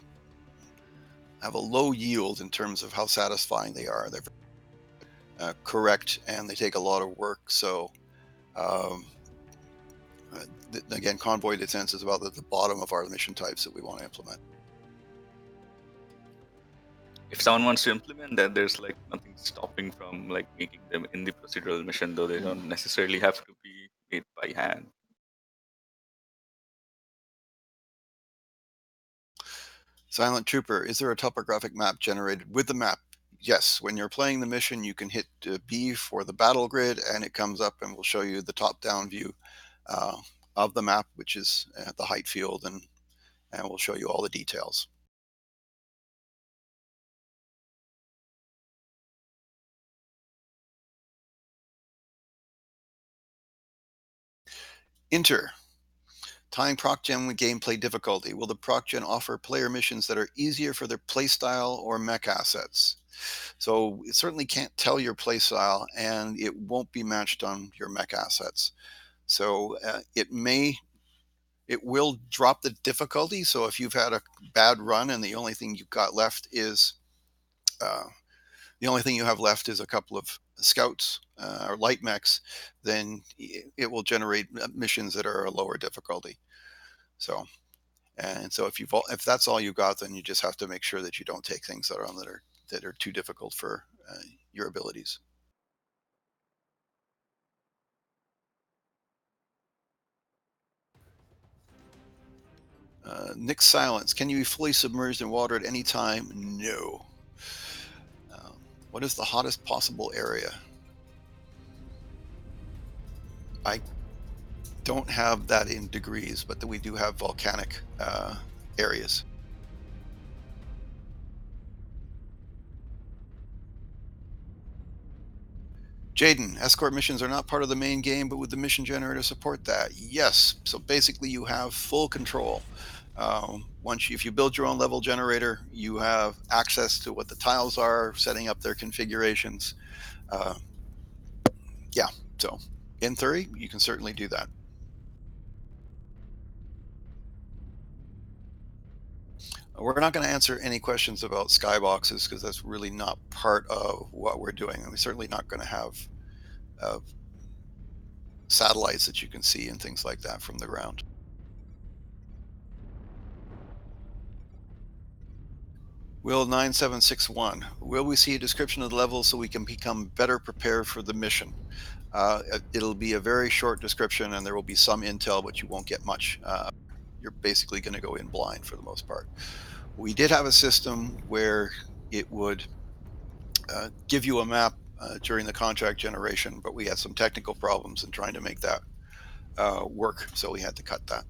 S2: have a low yield in terms of how satisfying they are. They're correct, and they take a lot of work. So again, convoy defense is about the bottom of our mission types that we want to implement.
S4: If someone wants to implement that, there's like nothing stopping from like making them in the procedural mission, though they don't necessarily have to be made by hand.
S2: Silent Trooper, is there a topographic map generated with the map? Yes, when you're playing the mission, you can hit B for the battle grid, and it comes up and will show you the top-down view of the map, which is the height field, and will show you all the details. Enter. Tying ProcGen with gameplay difficulty. Will the ProcGen offer player missions that are easier for their playstyle or mech assets? So it certainly can't tell your playstyle, and it won't be matched on your mech assets. So it will drop the difficulty. So if you've had a bad run and the only thing you've got left is a couple of scouts or light mechs, then it will generate missions that are a lower difficulty. So, and so if that's all you got, then you just have to make sure that you don't take things that are too difficult for your abilities. Nick Silence, can you be fully submerged in water at any time? No. What is the hottest possible area? I don't have that in degrees, but we do have volcanic areas. Jaden, escort missions are not part of the main game, but would the mission generator support that? Yes. So basically, you have full control. If you build your own level generator, you have access to what the tiles are, setting up their configurations. Uh, yeah. So in theory, you can certainly do that. We're not going to answer any questions about skyboxes because that's really not part of what we're doing. And we're certainly not going to have uh, satellites that you can see and things like that from the ground. Will 9761, will we see a description of the level so we can become better prepared for the mission? It'll be a very short description and there will be some intel, but you won't get much. You're basically going to go in blind for the most part. We did have a system where it would give you a map during the contract generation, but we had some technical problems in trying to make that work, so we had to cut that.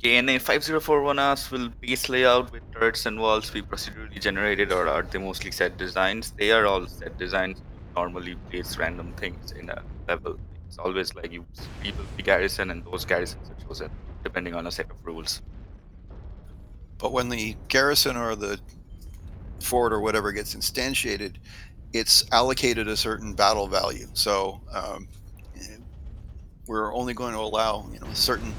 S4: KNA 5041 asks, will base layout with turrets and walls be procedurally generated, or are they mostly set designs? They are all set designs. You normally place random things in a level. It's always like you rebuild the garrison, and those garrisons are chosen depending on a set of rules.
S2: But when the garrison or the fort or whatever gets instantiated, it's allocated a certain battle value. So we're only going to allow a certain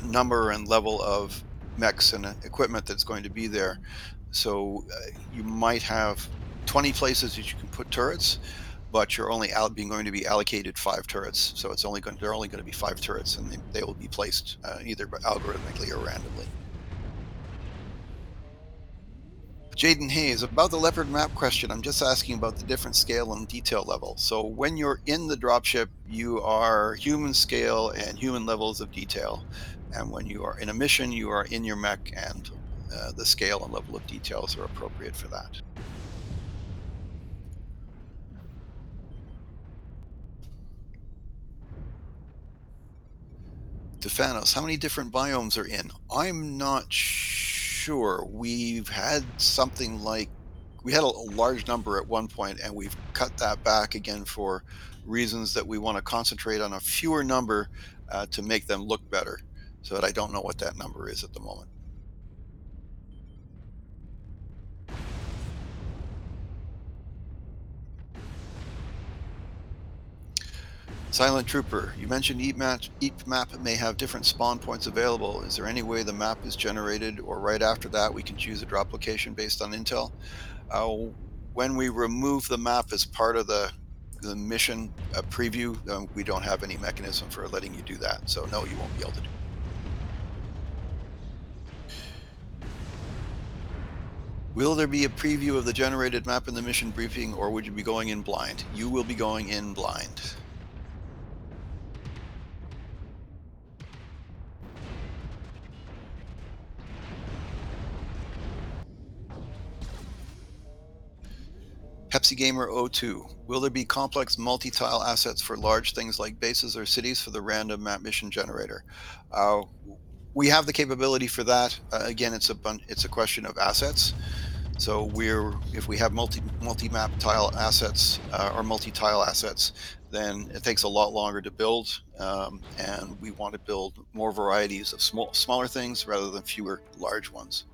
S2: number and level of mechs and equipment that's going to be there. So you might have 20 places that you can put turrets, but you're only going to be allocated 5 turrets. So they're only going to be 5 turrets, and they will be placed either algorithmically or randomly. Jaden Hayes, about the leopard map question, I'm just asking about the different scale and detail level. So when you're in the dropship, you are human scale and human levels of detail. And when you are in a mission, you are in your mech, and the scale and level of details are appropriate for that. Stefanos, how many different biomes are in? I'm not sure. We had a large number at one point, and we've cut that back again for reasons that we want to concentrate on a fewer number to make them look better. So that I don't know what that number is at the moment. Silent Trooper, you mentioned each map may have different spawn points available. Is there any way the map is generated, or right after that we can choose a drop location based on intel? When we remove the map as part of the mission preview, we don't have any mechanism for letting you do that. So no, you won't be able to do it. Will there be a preview of the generated map in the mission briefing, or would you be going in blind? You will be going in blind. Pepsi Gamer 02, will there be complex multi-tile assets for large things like bases or cities for the random map mission generator? We have the capability for that. Again, it's a question of assets. So if we have multi-map tile assets or multi-tile assets, then it takes a lot longer to build, and we want to build more varieties of smaller things rather than fewer large ones.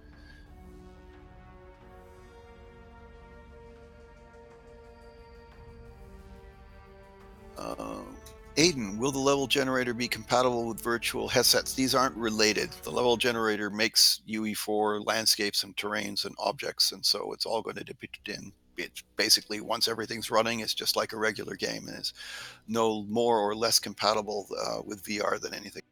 S2: Aiden, will the level generator be compatible with virtual headsets? These aren't related. The level generator makes UE4 landscapes and terrains and objects, and so it's all going to depict in it. Basically, once everything's running, it's just like a regular game, and it's no more or less compatible with VR than anything.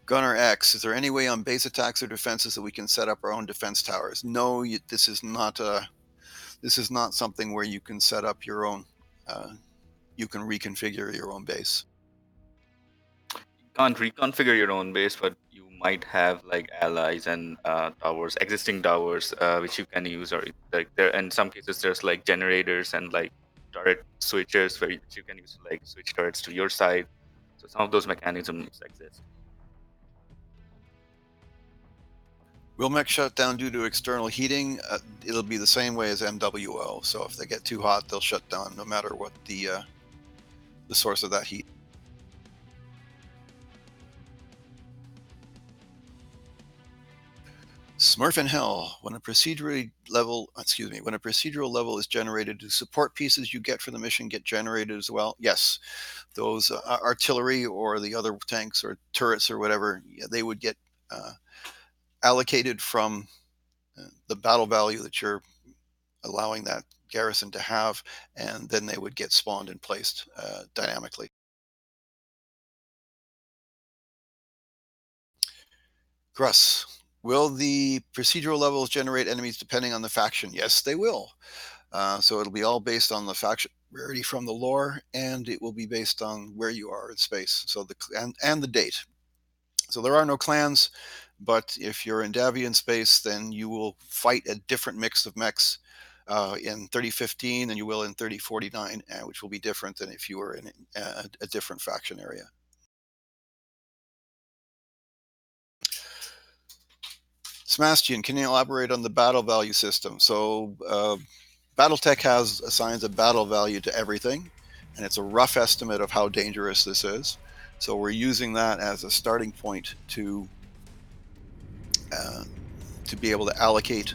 S2: Gunner X, is there any way on base attacks or defenses that we can set up our own defense towers? No, this is not something where you can set up your own. You can reconfigure your own base.
S4: You can't reconfigure your own base, but you might have like allies and towers, existing towers, which you can use, or like there. In some cases, there's like generators and like turret switches where you can use like switch turrets to your side. So some of those mechanisms exist.
S2: Will mech shut down due to external heating? It'll be the same way as MWO. So if they get too hot, they'll shut down no matter what the source of that heat. Smurf in Hell. When a procedural level is generated, do support pieces you get for the mission get generated as well? Yes, those artillery or the other tanks or turrets or whatever, they would get allocated from the battle value that you're allowing that garrison to have, and then they would get spawned and placed dynamically. Gruss. Will the procedural levels generate enemies depending on the faction? Yes, they will. So it'll be all based on the faction rarity from the lore, and it will be based on where you are in space. So and the date. So there are no clans, but if you're in Davian space, then you will fight a different mix of mechs in 3015 than you will in 3049, which will be different than if you were in a different faction area. Smastian, can you elaborate on the battle value system? So Battletech assigns a battle value to everything, and it's a rough estimate of how dangerous this is. So we're using that as a starting point to be able to allocate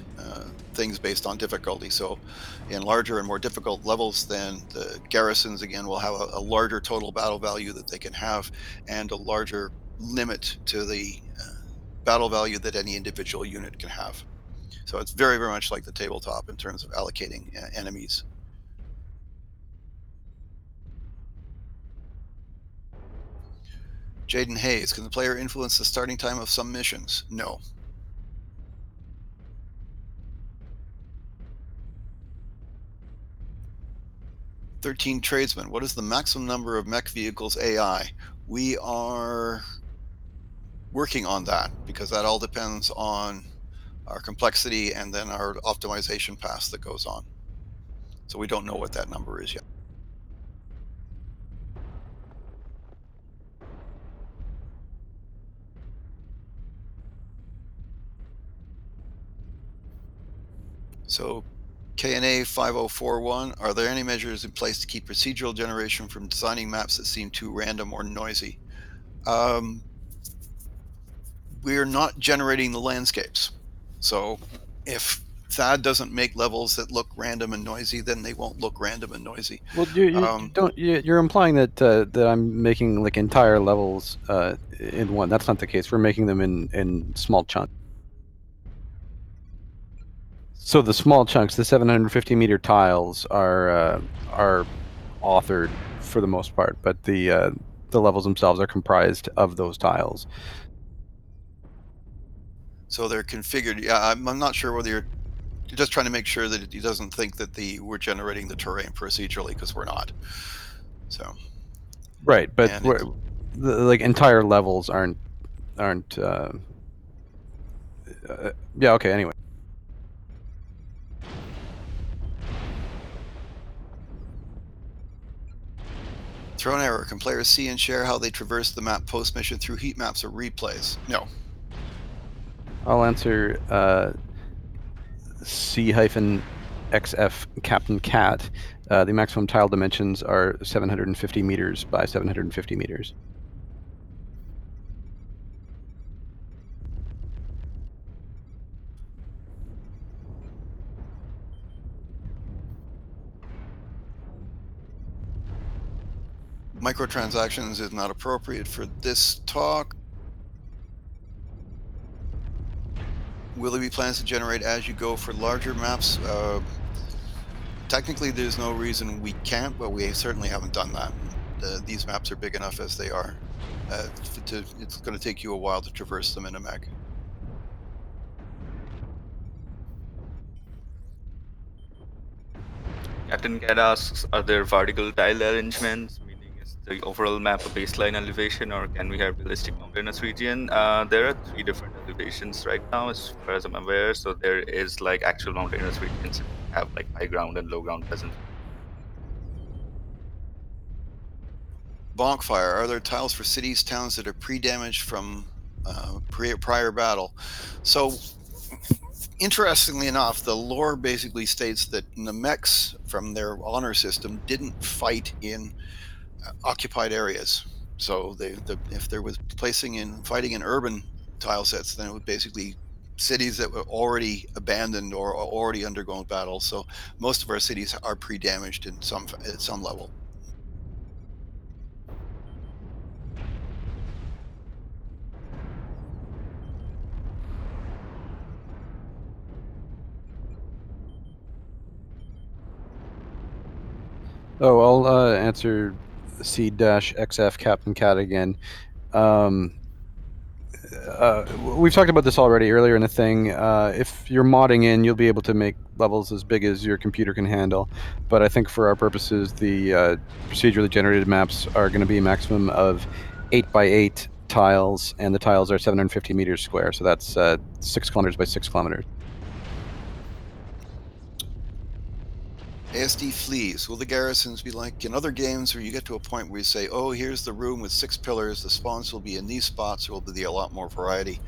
S2: things based on difficulty. So in larger and more difficult levels, then the garrisons again will have a larger total battle value that they can have, and a larger limit to the battle value that any individual unit can have. So it's very, very much like the tabletop in terms of allocating enemies. Jaden Hayes, can the player influence the starting time of some missions? No. "13 Tradesmen, what is the maximum number of mech vehicles AI?" We are working on that because that all depends on our complexity and then our optimization path that goes on. So we don't know what that number is yet. So KNA 5041, are there any measures in place to keep procedural generation from designing maps that seem too random or noisy? We're not generating the landscapes. So if THAAD doesn't make levels that look random and noisy, then they won't look random and noisy.
S3: Well, you're implying that that I'm making like entire levels in one. That's not the case. We're making them in small chunks. So the small chunks, the 750 meter tiles, are authored for the most part, but the levels themselves are comprised of those tiles.
S2: So they're configured. Yeah, I'm not sure whether you're just trying to make sure that he doesn't think that we're generating the terrain procedurally, because we're not. So
S3: right, but like entire levels aren't. Yeah. Okay. Anyway.
S2: Throne error. Can players see and share how they traverse the map post mission through heat maps or replays? No.
S3: I'll answer C-XF Captain Cat. The maximum tile dimensions are 750 meters by 750 meters.
S2: Microtransactions is not appropriate for this talk. Will there be plans to generate as you go for larger maps? Technically, there's no reason we can't, but we certainly haven't done that. These maps are big enough as they are. It's going to take you a while to traverse them in a mech.
S4: Captain Cat asks, are there vertical tile arrangements? Meaning, is the overall map a baseline elevation, or can we have realistic mountainous region? There are 3 different elevations right now, as far as I'm aware. So there is like actual mountainous regions that have like high ground and low ground present.
S2: Bonkfire, are there tiles for cities, towns that are pre-damaged from prior battle? So, interestingly enough, the lore basically states that the mechs from their honor system didn't fight in occupied areas. So if there was fighting in urban tile sets, then it was basically cities that were already abandoned or already undergone battle. So most of our cities are pre-damaged at some level.
S3: Oh, I'll answer C-XF Captain Cat again. We've talked about this already earlier in the thing. If you're modding in, you'll be able to make levels as big as your computer can handle. But I think for our purposes, the procedurally generated maps are going to be a maximum of 8x8 tiles, and the tiles are 750 meters square. So that's 6 kilometers by 6 kilometers.
S2: ASD fleas. Will the garrisons be like in other games where you get to a point where you say, oh, here's the room with 6 pillars, the spawns will be in these spots, or will be a lot more variety?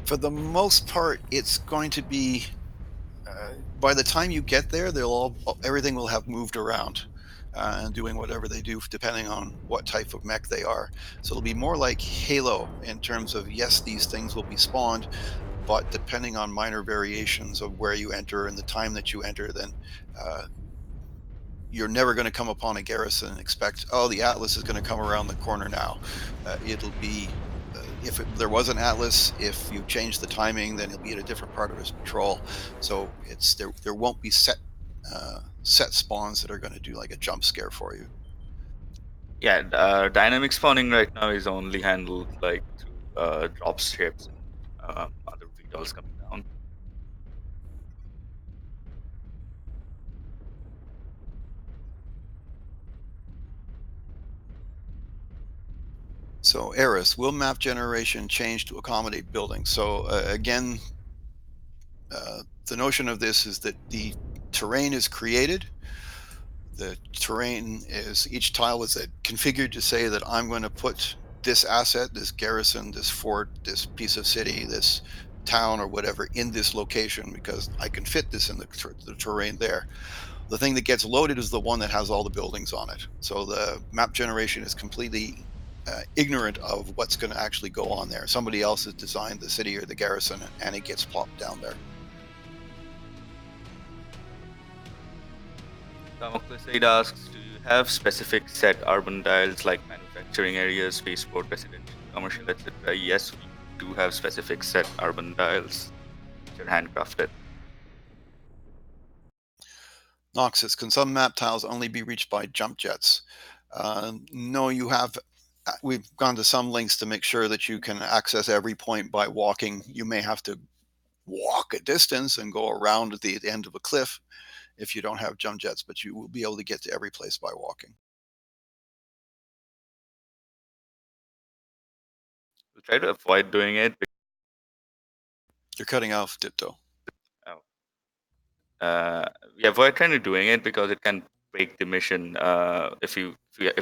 S2: For the most part, it's going to be, by the time you get there, everything will have moved around. And doing whatever they do depending on what type of mech they are. So it'll be more like Halo in terms of, yes, these things will be spawned, but depending on minor variations of where you enter and the time that you enter, then you're never going to come upon a garrison and expect, oh, the Atlas is going to come around the corner now. It'll be, if there was an Atlas, if you change the timing, then he'll be at a different part of his patrol. So there won't be set spawns that are going to do like a jump scare for you.
S4: Yeah, dynamic spawning right now is only handled like through drop ships and other VTOLs coming down.
S2: So Eris, will map generation change to accommodate buildings? So again, the notion of this is that the terrain is created. The terrain is, each tile is configured to say that I'm going to put this asset, this garrison, this fort, this piece of city, this town or whatever in this location because I can fit this in the terrain there. The thing that gets loaded is the one that has all the buildings on it. So the map generation is completely ignorant of what's going to actually go on there. Somebody else has designed the city or the garrison and it gets plopped down there.
S4: Damoclesaid asks, do you have specific set urban tiles like manufacturing areas, spaceport, residential, commercial, etc.? Yes, we do have specific set urban tiles which are handcrafted.
S2: Noxus, can some map tiles only be reached by jump jets? No, you have. We've gone to some lengths to make sure that you can access every point by walking. You may have to walk a distance and go around at the end of a cliff if you don't have jump jets, but you will be able to get to every place by walking.
S4: We'll try to avoid doing it.
S2: You're cutting off, Dipto.
S4: We avoid trying to doing it because it can break the mission. If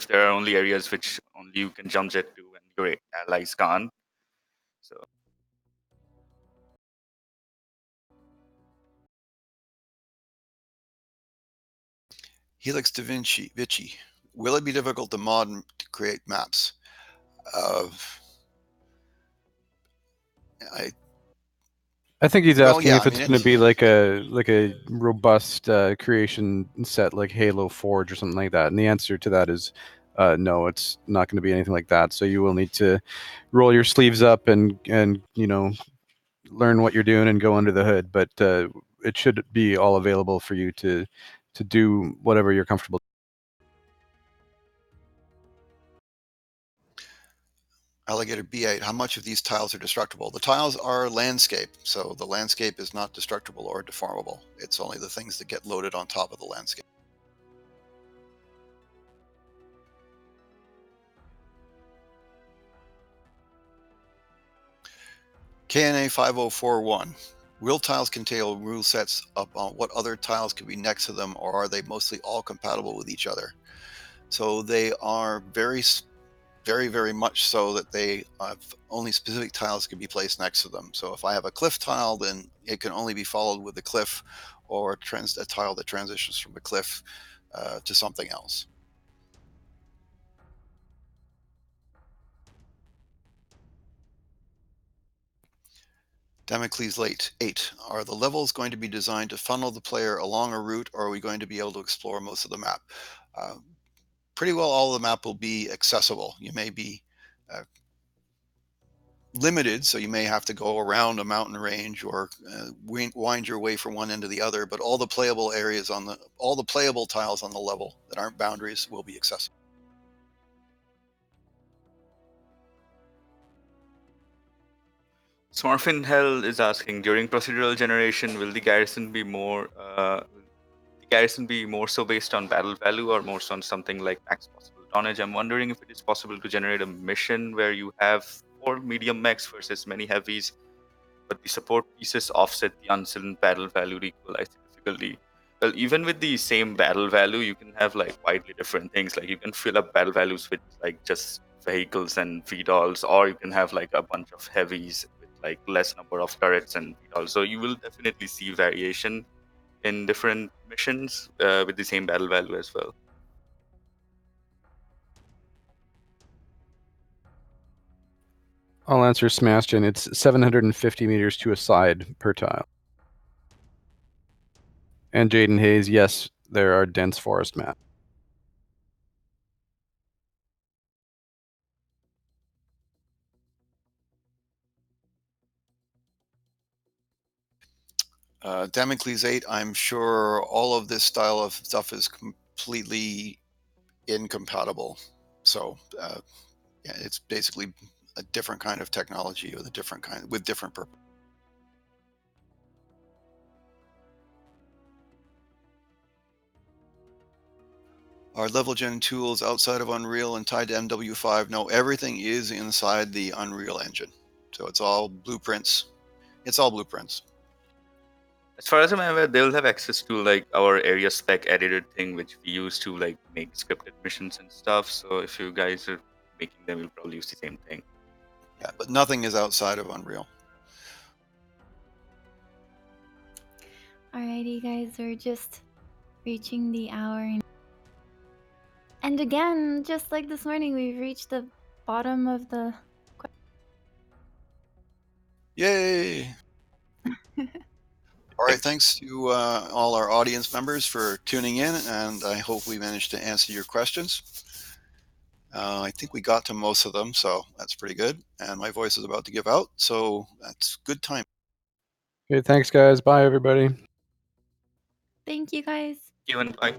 S4: there are only areas which only you can jump jet to and your allies can't. So
S2: Helix Da Vinci. Will it be difficult to mod and to create maps?
S3: I think he's asking
S2: yeah,
S3: if it's going to be like a robust creation set like Halo Forge or something like that. And the answer to that is no, it's not going to be anything like that. So you will need to roll your sleeves up and learn what you're doing and go under the hood. But it should be all available for you to do whatever you're comfortable.
S2: Alligator B8, how much of these tiles are destructible? The tiles are landscape, so the landscape is not destructible or deformable. It's only the things that get loaded on top of the landscape. KNA 5041. Will tiles contain rule sets up on what other tiles could be next to them, or are they mostly all compatible with each other? So they are very much so that they have only specific tiles can be placed next to them. So if I have a cliff tile, then it can only be followed with the cliff, or a tile that transitions from the cliff to something else. Damocles 8. Are the levels going to be designed to funnel the player along a route, or are we going to be able to explore most of the map? Pretty well all of the map will be accessible. You may be limited, so you may have to go around a mountain range or wind your way from one end to the other, but all the playable areas all the playable tiles on the level that aren't boundaries will be accessible.
S4: Smurfin Hell is asking, during procedural generation, will the garrison be more so based on battle value or more so on something like max possible tonnage? I'm wondering if it is possible to generate a mission where you have 4 medium mechs versus many heavies, but the support pieces offset the uncertain battle value to equalize the difficulty. Well, even with the same battle value, you can have like widely different things. Like you can fill up battle values with like just vehicles and VDOLs, or you can have like a bunch of heavies with like less number of turrets and VDOLs. So you will definitely see variation in different missions with the same battle value as well.
S3: I'll answer Smastion. It's 750 meters to a side per tile. And Jaden Hayes, yes, there are dense forest maps.
S2: Damocles 8, I'm sure all of this style of stuff is completely incompatible. So yeah, it's basically a different kind of technology with different purpose. Are level gen tools outside of Unreal and tied to MW5? No, everything is inside the Unreal Engine. So it's all blueprints. It's all blueprints.
S4: As far as I'm aware, they'll have access to like our area spec editor thing, which we use to like make scripted missions and stuff. So if you guys are making them, you'll probably use the same thing.
S2: Yeah, but nothing is outside of Unreal.
S1: Alrighty, guys, we're just reaching the hour. And again, just like this morning, we've reached the bottom of the...
S2: Yay! All right, thanks to all our audience members for tuning in, and I hope we managed to answer your questions. I think we got to most of them, so that's pretty good. And my voice is about to give out, so that's good time.
S3: Okay, thanks, guys. Bye, everybody.
S1: Thank you, guys.
S4: Even bye.